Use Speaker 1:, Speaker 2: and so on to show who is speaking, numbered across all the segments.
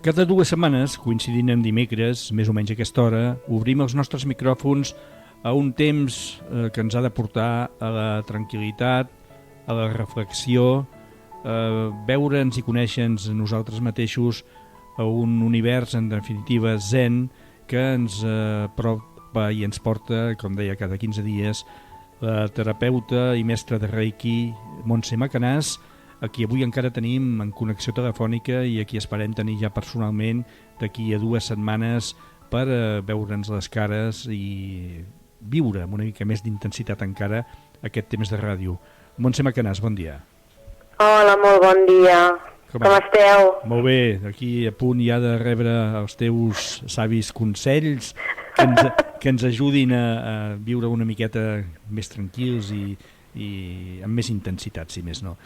Speaker 1: Cada 2 setmanes, coincidint en dimecres, més o menys a aquesta hora, obrim els nostres micròfons a un temps que ens ha de portar a la tranquil·litat, a la reflexió, a veure'ns i conèixer-nos nosaltres mateixos, a un univers, en definitiva, zen, que ens apropa i ens porta, com deia, cada 15 dies, la terapeuta i mestra de Reiki, Montse Macanàs, a qui avui encara tenim en connexió telefònica i a qui esperem tenir ja personalment d'aquí a 2 setmanes per veure'ns les cares i viure amb una mica més d'intensitat encara aquest temps de ràdio. Montse Macanàs, bon dia.
Speaker 2: Hola, molt bon dia. Com esteu?
Speaker 1: Molt bé, aquí a punt ja de rebre els teus savis consells que ens ajudin a viure una miqueta més tranquils i amb més intensitat, si més no.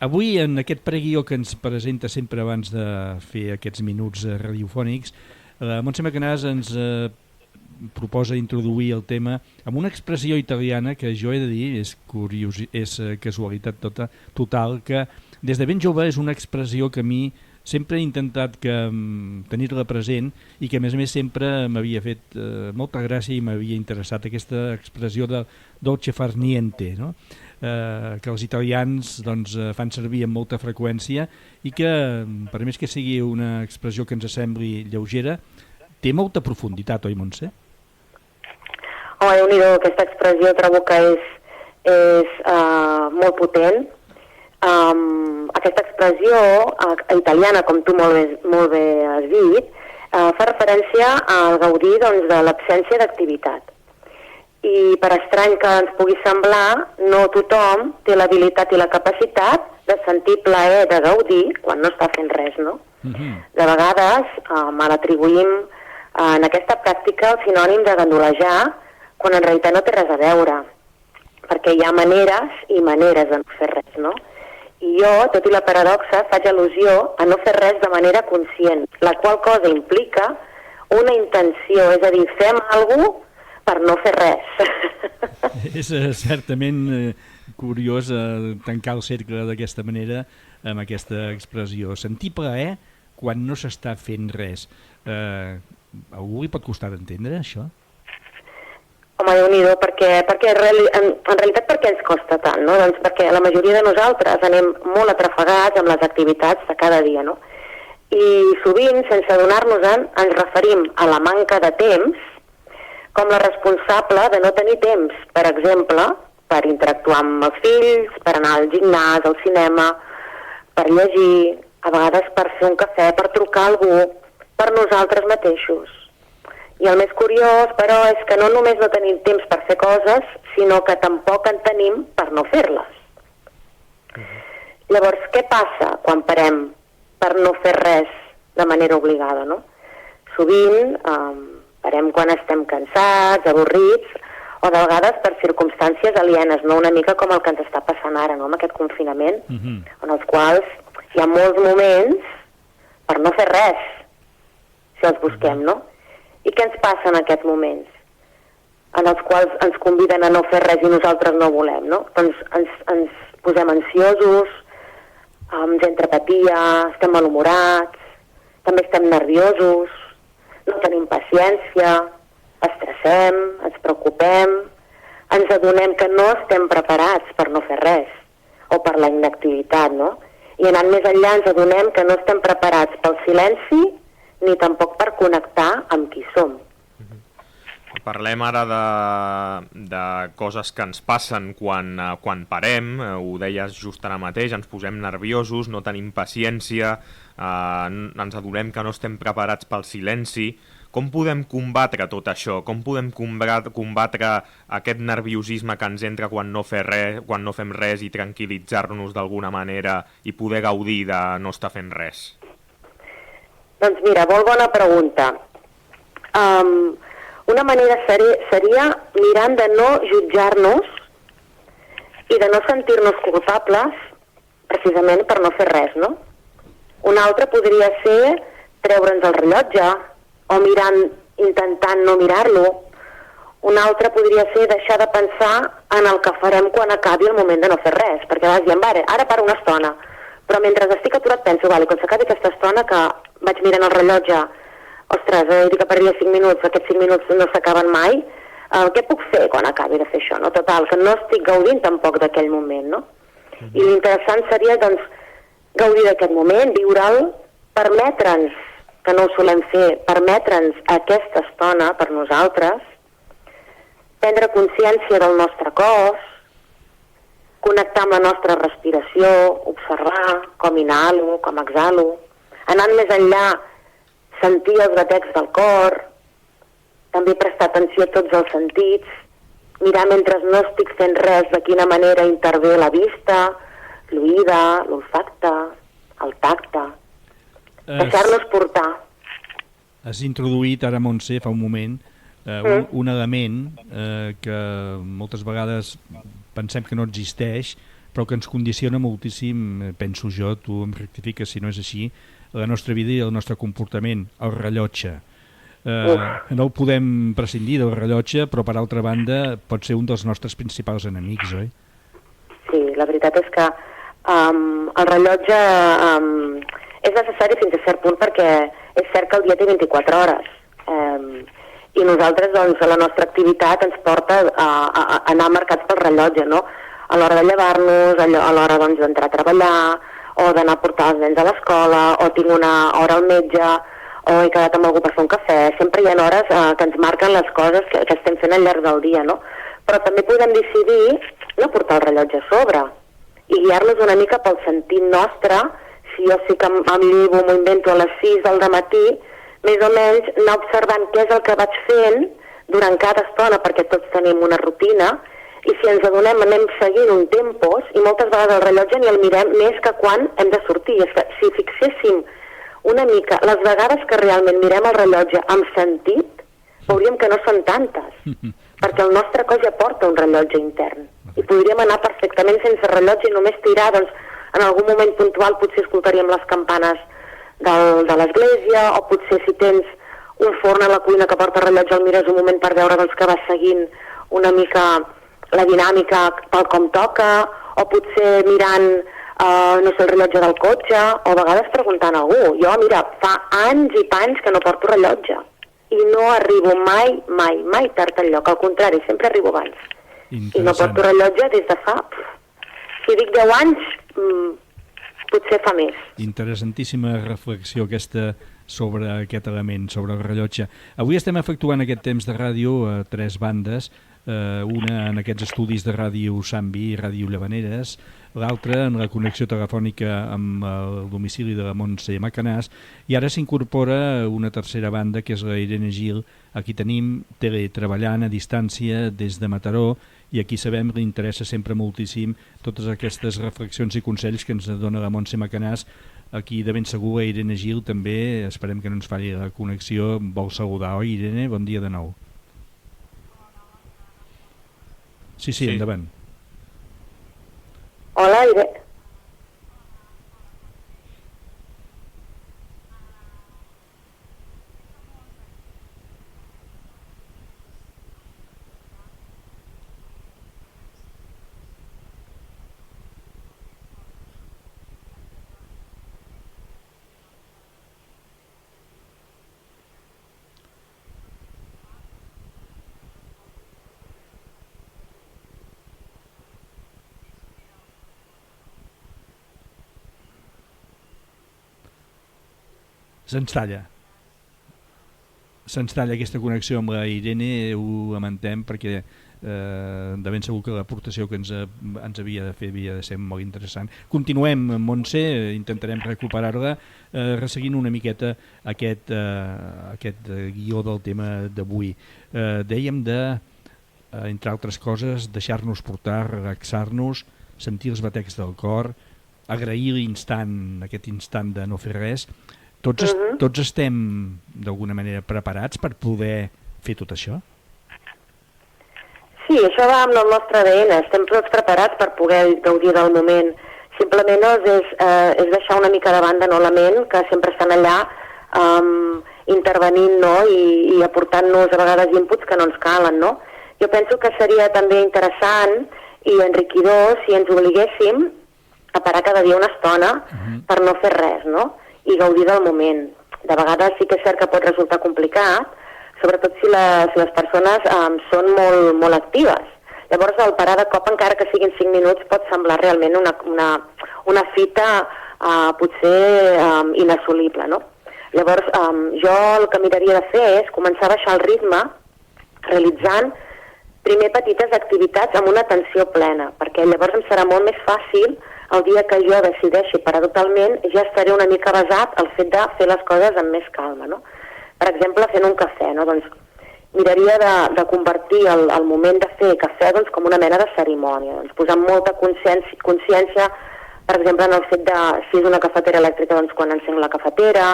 Speaker 1: Avui, en aquest preguió que ens presenta sempre abans de fer aquests minuts radiofònics, la Montse Macanàs ens proposa introduir el tema amb una expressió italiana que jo he de dir, és casualitat total, que des de ben jove és una expressió que a mi sempre he intentat tenir-la present i que a més sempre m'havia fet molta gràcia i m'havia interessat aquesta expressió de dolce far niente, no? Que els italians fan servir amb molta freqüència i que, per més que sigui una expressió que ens sembli lleugera, té molta profunditat, oi, Montse?
Speaker 2: Home, Déu-n'hi-do, aquesta expressió trobo que és molt potent. Aquesta expressió italiana, com tu molt bé has dit, fa referència al gaudir de l'absència d'activitat. I per estrany que ens pugui semblar, no tothom té l'habilitat i la capacitat de sentir plaer, de gaudir, quan no està fent res, no? De vegades me l'atribuïm en aquesta pràctica el sinònim de gandolejar, quan en realitat no té res a veure, perquè hi ha maneres i maneres de no fer res, no? I jo, tot i la paradoxa, faig al·lusió a no fer res de manera conscient, la qual cosa implica una intenció, és a dir, fem alguna cosa per no fer res.
Speaker 1: És certament curiós tancar el cercle d'aquesta manera amb aquesta expressió. Sentir plaer quan no s'està fent res. A algú li pot costar d'entendre això?
Speaker 2: Home, Déu-n'hi-do, perquè en realitat per què ens costa tant, no? Doncs perquè la majoria de nosaltres anem molt atrafegats amb les activitats de cada dia, no? I sovint, sense adonar-nos-en, ens referim a la manca de temps com la responsable de no tenir temps, per exemple, per interactuar amb els fills, per anar al gimnàs, al cinema, per llegir, a vegades per fer un cafè, per trucar a algú, per nosaltres mateixos. I el més curiós, però, és que no només no tenim temps per fer coses, sinó que tampoc en tenim per no fer-les. Llavors, què passa quan parem per no fer res de manera obligada, no? Sovint parem quan estem cansats, avorrits, o de vegades per circumstàncies alienes, no? Una mica com el que ens està passant ara, no? Amb aquest confinament, en els quals hi ha molts moments per no fer res, si els busquem, no? I què ens passa en aquests moments? En els quals ens conviden a no fer res i nosaltres no volem, no? Doncs ens posem ansiosos, ens entra apatia, estem malhumorats, també estem nerviosos, no tenim paciència, estressem, ens preocupem, ens adonem que no estem preparats per no fer res, o per la inactivitat, no? I anant més enllà ens adonem que no estem preparats pel silenci ni tampoc per connectar amb qui som.
Speaker 3: Parlem ara de coses que ens passen quan parem, ho deies just ara mateix, ens posem nerviosos, no tenim paciència, ens adonem que no estem preparats pel silenci. Com podem combatre tot això? Com podem combatre aquest nerviosisme que ens entra quan no fem res i tranquil·litzar-nos d'alguna manera i poder gaudir de no estar fent res?
Speaker 2: Doncs mira, molt bona pregunta. Una manera seria mirant de no jutjar-nos i de no sentir-nos culpables precisament per no fer res, no? Una altra podria ser treure'ns el rellotge o intentant no mirar-lo. Una altra podria ser deixar de pensar en el que farem quan acabi el moment de no fer res, perquè vas dient, ara paro una estona, però mentre estic aturat penso, quan s'acabi aquesta estona que vaig mirant el rellotge, ostres, he dit que perdia 5 minuts, aquests 5 minuts no s'acaben mai, què puc fer quan acabi de fer això? No? Total, que no estic gaudint tampoc d'aquell moment, no? I l'interessant seria, doncs, gaudir d'aquest moment, viure'l, permetre'ns, que no ho solem fer, permetre'ns aquesta estona per nosaltres, prendre consciència del nostre cos, connectar amb la nostra respiració, observar com inhalo, com exhalo, anant més enllà, sentir els batecs del cor, també prestar atenció a tots els sentits, mirar mentre no estic fent res de quina manera intervé la vista, l'oïda, l'olfacte, el tacte, deixar-nos portar.
Speaker 1: Has introduït ara, Montse, fa un moment, un element que moltes vegades pensem que no existeix, però que ens condiciona moltíssim, penso jo, tu em rectifiques si no és així, la nostra vida i el nostre comportament, el rellotge. No el podem prescindir del rellotge, però per altra banda pot ser un dels nostres principals enemics, oi? Sí,
Speaker 2: la veritat és que el rellotge és necessari fins a cert punt perquè és cert que el dia té 24 hores i nosaltres, doncs, la nostra activitat ens porta a anar marcats pel rellotge, no? A l'hora de llevar-nos, a l'hora, doncs, d'entrar a treballar, o d'anar a portar els nens a l'escola, o tinc una hora al metge, o he quedat amb algú per fer un cafè. Sempre hi ha hores que ens marquen les coses que estem fent al llarg del dia, no? Però també podem decidir no portar el rellotge a sobre i guiar-nos una mica pel sentit nostre. Si jo sí que em llevo, m'ho invento a les 6 del dematí, més o menys anar observant què és el que vaig fent durant cada estona, perquè tots tenim una rutina, i si ens adonem anem seguint un tempos, i moltes vegades el rellotge ni el mirem més que quan hem de sortir. Si fixéssim una mica les vegades que realment mirem el rellotge amb sentit, veuríem que no són tantes, perquè el nostre cos ja porta un rellotge intern, i podríem anar perfectament sense rellotge i només tirar, doncs, en algun moment puntual potser escoltaríem les campanes de l'església, o potser si tens un forn a la cuina que porta rellotge el mires un moment per veure, doncs, que vas seguint una mica la dinàmica tal com toca, o potser mirant no sé, el rellotge del cotxe, o a vegades preguntant a algú. Jo, mira, fa anys i panys que no porto rellotge i no arribo mai tard enlloc, al contrari, sempre arribo abans. I no porto rellotge des de fa, si dic 10 anys, potser fa més.
Speaker 1: Interessantíssima reflexió aquesta sobre aquest element, sobre el rellotge. Avui estem efectuant aquest temps de ràdio a 3 bandes, una en aquests estudis de Ràdio Sambi i Ràdio Llavaneres, l'altra en la connexió telefònica amb el domicili de la Montse Macanàs, i ara s'incorpora una tercera banda, que és la Irene Gil. Aquí tenim teletreballant a distància des de Mataró, i aquí sabem que li interessa sempre moltíssim totes aquestes reflexions i consells que ens dona la Montse Macanàs. Aquí de ben segur a Irene Gil també, esperem que no ens falli la connexió, vol saludar, oi Irene? Bon dia de nou. Sí, endavant.
Speaker 2: Hola, Irene.
Speaker 1: Se'ns talla aquesta connexió amb la Irene, ho lamentem, perquè de ben segur que l'aportació que ens havia de fer havia de ser molt interessant. Continuem, Montse, intentarem recuperar-la, resseguint una miqueta aquest guió del tema d'avui. Dèiem de, entre altres coses, deixar-nos portar, relaxar-nos, sentir els batecs del cor, agrair l'instant, aquest instant de no fer res. Tots estem d'alguna manera preparats per poder fer tot això?
Speaker 2: Sí, això va amb el nostre ADN, estem tots preparats per poder gaudir del moment. Simplement és deixar una mica de banda la ment, que sempre estan allà intervenint, no? I aportant-nos a vegades inputs que no ens calen, no? Jo penso que seria també interessant i enriquidor si ens obliguéssim a parar cada dia una estona per no fer res, no? I gaudir del moment. De vegades sí que és cert que pot resultar complicat, sobretot si les persones són molt actives. Llavors, el parar de cop, encara que siguin 5 minuts, pot semblar realment una fita potser inassolible, no? Llavors, jo el que miraria de fer és començar a baixar el ritme realitzant primer petites activitats amb una atenció plena, perquè llavors em serà molt més fàcil el dia que jo decideixi parar totalment, ja estaré una mica basat al fet de fer les coses amb més calma, no? Per exemple, fent un cafè, no? Doncs miraria de convertir el moment de fer cafè doncs, com una mena de cerimònia, doncs, posant molta consciència, per exemple, en el fet de si és una cafetera elèctrica, doncs quan encenc la cafetera,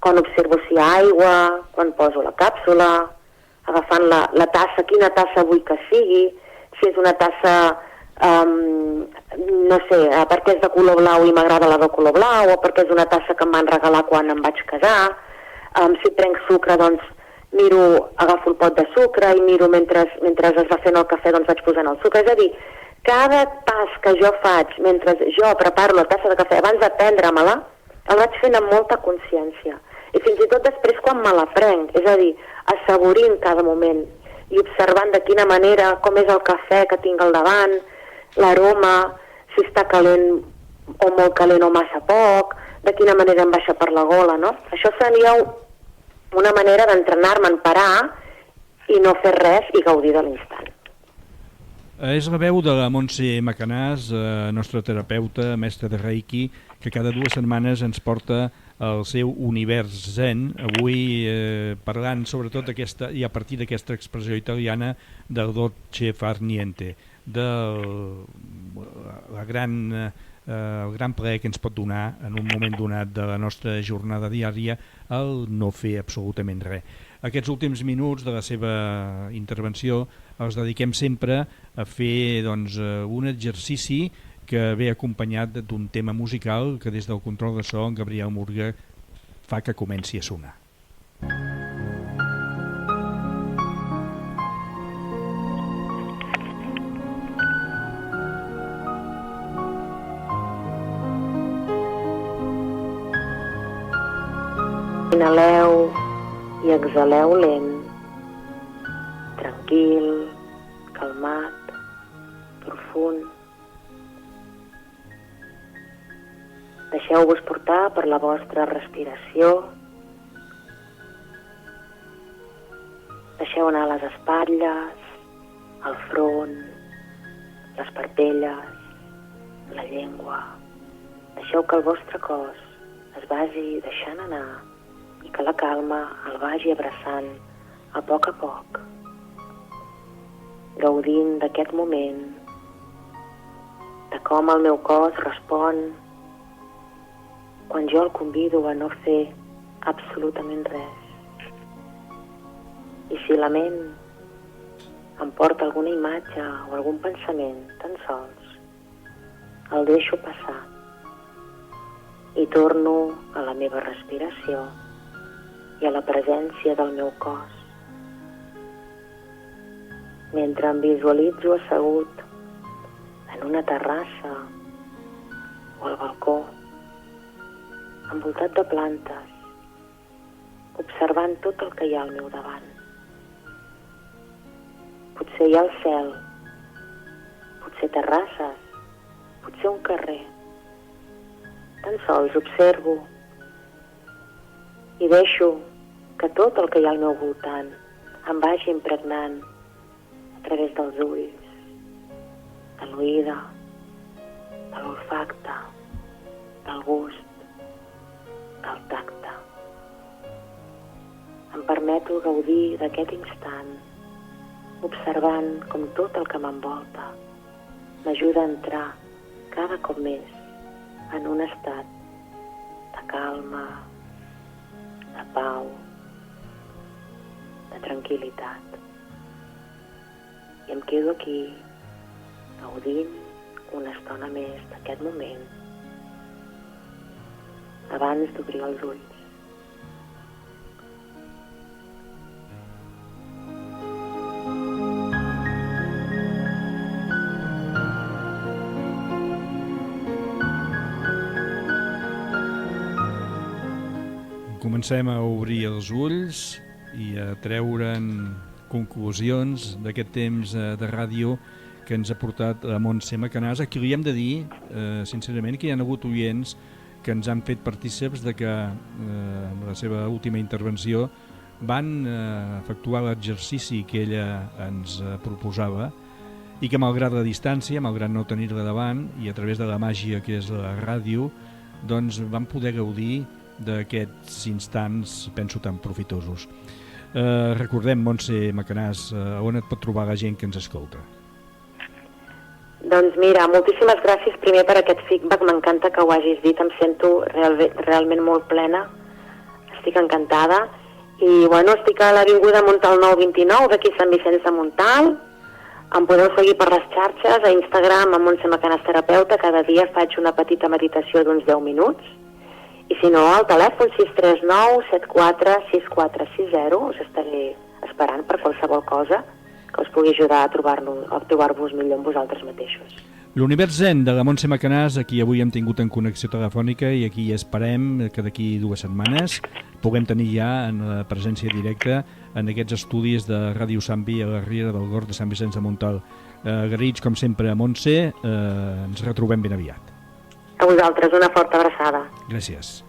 Speaker 2: quan observo si hi ha aigua, quan poso la càpsula, agafant la tassa, quina tassa vull que sigui, si és una tassa, no sé, perquè és de color blau i m'agrada la de color blau, o perquè és una tassa que em van regalar quan em vaig casar, si prenc sucre, doncs miro, agafo el pot de sucre i miro mentre es va fent el cafè, doncs vaig posant el sucre. És a dir, cada pas que jo faig mentre jo preparo la tassa de cafè abans de prendre-me-la, el vaig fent amb molta consciència. I fins i tot després quan me la prenc, és a dir, assaborint cada moment i observant de quina manera, com és el cafè que tinc al davant, l'aroma, si està calent o molt calent o massa poc, de quina manera em baixa per la gola, no? Això seria una manera d'entrenar-me en parar i no fer res i gaudir de l'instant.
Speaker 1: És la veu de la Montse Macanàs, nostra terapeuta, mestra de Reiki, que cada 2 setmanes ens porta al seu univers zen, avui parlant sobretot i a partir d'aquesta expressió italiana del dolce far niente, del gran plaer que ens pot donar en un moment donat de la nostra jornada diària el no fer absolutament res. Aquests últims minuts de la seva intervenció els dediquem sempre a fer un exercici que ve acompanyat d'un tema musical que des del control de so en Gabriel Murga fa que comenci a sonar.
Speaker 2: Inhaleu i exhaleu lent, tranquil, calmat, profund. Deixeu-vos portar per la vostra respiració. Deixeu anar les espatlles, el front, les parpelles, la llengua. Deixeu que el vostre cos es vagi deixant anar i que la calma el vagi abraçant a poc, gaudint d'aquest moment, de com el meu cos respon quan jo el convido a no fer absolutament res. I si la ment em porta alguna imatge o algun pensament, tan sols el deixo passar i torno a la meva respiració i a la presència del meu cos. Mentre em visualitzo assegut en una terrassa o al balcó, envoltat de plantes, observant tot el que hi ha al meu davant. Potser hi ha el cel, potser terrasses, potser un carrer. Tan sols observo i deixo que tot el que hi ha al meu voltant em vagi impregnant a través dels ulls, de l'oïda, de l'olfacte, del gust, del tacte. Em permeto gaudir d'aquest instant, observant com tot el que m'envolta m'ajuda a entrar cada cop més en un estat de calma, de pau, de tranquil·litat. I em quedo aquí, gaudint una estona més d'aquest moment, abans d'obrir els ulls.
Speaker 1: comencem a obrir els ulls i a treure'n conclusions d'aquest temps de ràdio que ens ha portat la Montse Macanàs, a qui li hem de dir, sincerament, que hi ha hagut oients que ens han fet partíceps de que en la seva última intervenció van efectuar l'exercici que ella ens proposava i que malgrat la distància, malgrat no tenir-la davant i a través de la màgia que és la ràdio, doncs van poder gaudir d'aquests instants, penso, tan profitosos. Recordem, Montse Macanàs, on et pot trobar la gent que ens escolta?
Speaker 2: Doncs mira, moltíssimes gràcies primer per aquest feedback, m'encanta que ho hagis dit, em sento realment molt plena, estic encantada. I bueno, estic a l'Avinguda Montal 929, d'aquí Sant Vicenç de Montal. Em podeu seguir per les xarxes, a Instagram, a Montse Macanàs Terapeuta, cada dia faig una petita meditació d'uns 10 minuts. I si no, al telèfon 639 74 6460, us estaré esperant per qualsevol cosa que us pugui ajudar a trobar-vos millor amb vosaltres mateixos.
Speaker 1: L'Univers Zen de la Montse Macanàs, aquí avui hem tingut en connexió telefònica i aquí esperem que d'aquí 2 setmanes puguem tenir ja en la presència directa en aquests estudis de Ràdio Sambi a la Riera del Gorg de Sant Vicenç de Montal. Agraïts, com sempre, a Montse, ens retrobem ben aviat.
Speaker 2: A vosaltres, una forta abraçada.
Speaker 1: Gràcies.